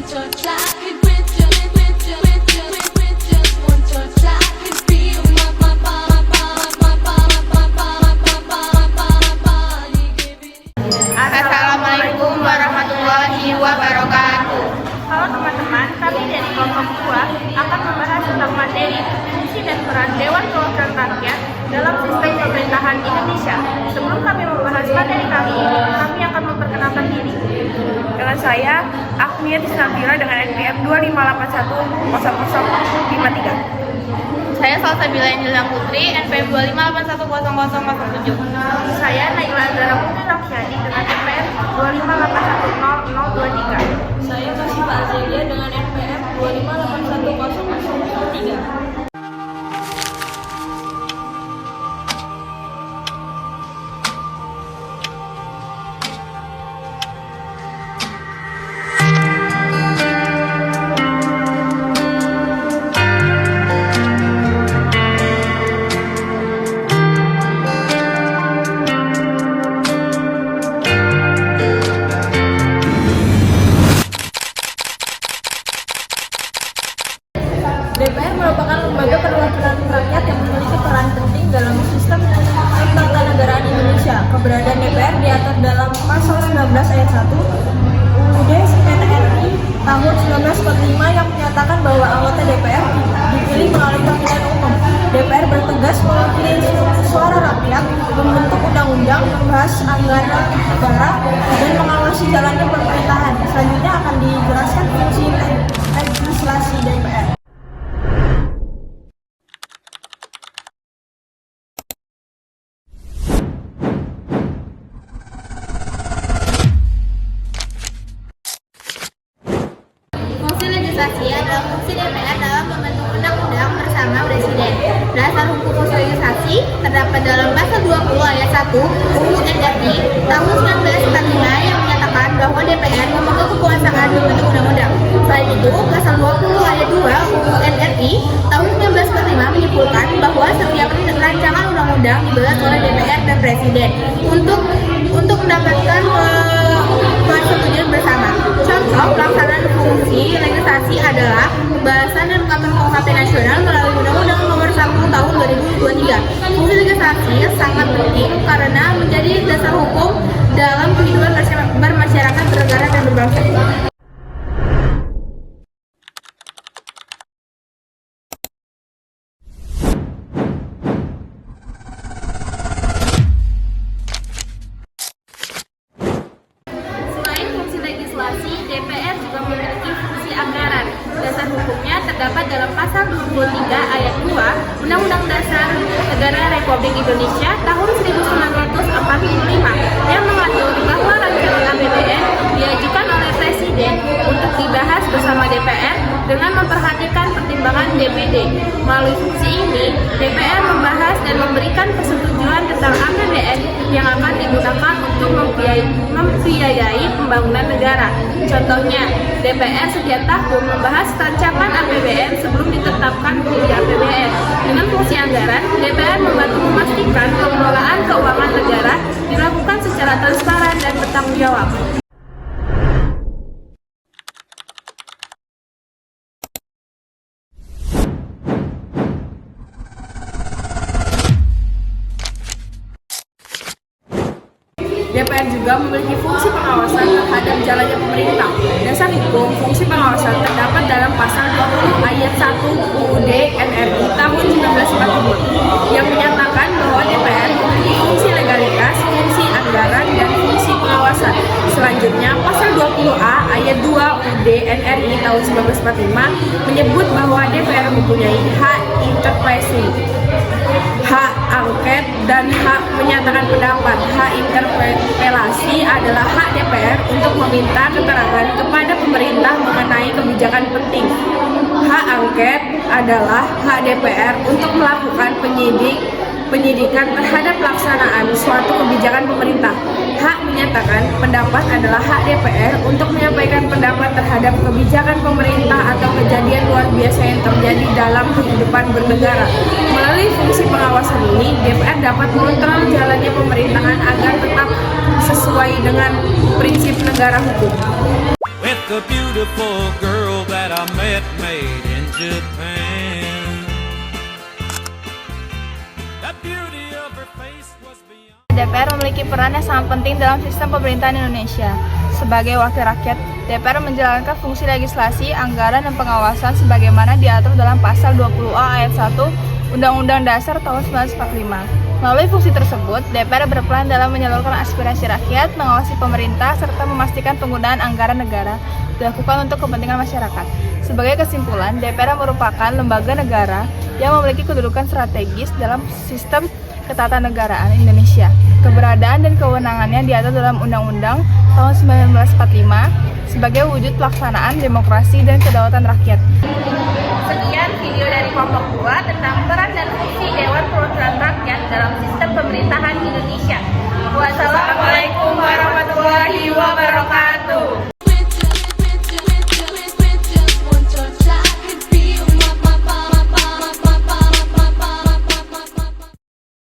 Assalamualaikum warahmatullahi wabarakatuh. Halo teman-teman, kami dari kelompok 2 akan membahas tentang materi fungsi dan peran Dewan Perwakilan Rakyat dalam sistem pemerintahan Indonesia. Sebelum kami membahas materi kami akan memperkenalkan diri. Dengan saya, Agnia Disnabila dengan NPM 25810053. Saya Salsabila Angelina Putri, NPM 25810007. Saya Naila Azhara Putri Rakyadi dengan NPM 25810023. Saya Kasifah Azelia dengan NPM 25810003. DPR merupakan lembaga perwakilan rakyat yang memiliki peran penting dalam sistem ketatanegaraan Indonesia. Keberadaan DPR diatur dalam Pasal 19 Ayat 1 UUD NRI tahun 1945 yang menyatakan bahwa anggota DPR dipilih melalui pemilihan umum. DPR bertugas mewakili suara rakyat, membentuk undang-undang, membahas anggaran negara, dan mengawasi jalannya pemerintahan. Selanjutnya akan dijelaskan fungsi legislasi DPR. Legislasi adalah fungsi DPR dalam membentuk undang-undang bersama Presiden. Dasar hukum legislasi terdapat dalam Pasal 20 Ayat 1 UU NRI tahun 1945 yang menyatakan bahwa DPR memegang kekuasaan membentuk undang-undang. Selain itu, Pasal 20 Ayat 2 UU NRI tahun 1945 menyebutkan bahwa setiap rancangan undang-undang dibahas oleh DPR dan Presiden untuk mendapatkan persetujuan bersama. Contoh pelaksanaan fungsi legislasi adalah pembahasan dan pengambilan KUHP nasional melalui Undang-Undang Nomor 1 Tahun 2023. Fungsi legislasi sangat penting karena menjadi dasar hukum dalam kehidupan bermasyarakat, bernegara, dan berbangsa. DPR juga memiliki fungsi anggaran. Dasar hukumnya terdapat dalam Pasal 23 Ayat 2 Undang-Undang Dasar Negara Republik Indonesia tahun 1945 yang mengatur bahwa rancangan APBN diajukan oleh Presiden untuk dibahas bersama DPR dengan memperhatikan pertimbangan DPD. Melalui fungsi ini, DPR membahas dan memberikan persetujuan tentang APBN yang akan digunakan untuk membiayai pembangunan negara. Contohnya, DPR setiap tahun membahas rancangan APBN sebelum ditetapkan menjadi APBN. Dengan fungsi anggaran, DPR membantu memastikan pengelolaan keuangan negara dilakukan secara transparan dan bertanggung jawab. DPR juga memiliki fungsi pengawasan terhadap jalannya pemerintah. Dasar hukum fungsi pengawasan terdapat dalam Pasal 20 Ayat 1 UUD NRI tahun 1945 yang menyatakan bahwa DPR memiliki fungsi legalitas, fungsi anggaran, dan fungsi pengawasan. Selanjutnya, Pasal 20A Ayat 2 UUD NRI tahun 1945 menyebut bahwa DPR mempunyai hak interpelasi, hak angket, dan hak menyatakan pendapat. Hak interpelasi adalah hak DPR untuk meminta keterangan kepada pemerintah mengenai kebijakan penting. Hak angket adalah hak DPR untuk melakukan penyidikan terhadap pelaksanaan suatu kebijakan pemerintah. Hak menyatakan pendapat adalah hak DPR untuk menyampaikan pendapat terhadap kebijakan pemerintah atau kejadian luar biasa yang terjadi dalam kehidupan bernegara. Melalui fungsi pengawasan ini, DPR dapat mengontrol jalannya pemerintahan agar tetap sesuai dengan prinsip negara hukum. beautiful girl that I met made in Japan. The beauty of her face was beyond. DPR memiliki peran yang sangat penting dalam sistem pemerintahan Indonesia. Sebagai wakil rakyat, DPR menjalankan fungsi legislasi, anggaran, dan pengawasan sebagaimana diatur dalam Pasal 20A ayat 1 Undang-Undang Dasar tahun 1945. Melalui fungsi tersebut, DPR berperan dalam menyalurkan aspirasi rakyat, mengawasi pemerintah, serta memastikan penggunaan anggaran negara dilakukan untuk kepentingan masyarakat. Sebagai kesimpulan, DPR merupakan lembaga negara yang memiliki kedudukan strategis dalam sistem ketatanegaraan Indonesia. Keberadaan dan kewenangannya diatur dalam Undang-Undang tahun 1945 sebagai wujud pelaksanaan demokrasi dan kedaulatan rakyat. Sekian video dari kelompok 2 tentang peran dan fungsi Dewan Perwakilan Rakyat dalam sistem pemerintahan Indonesia. Wassalamualaikum warahmatullahi wabarakatuh.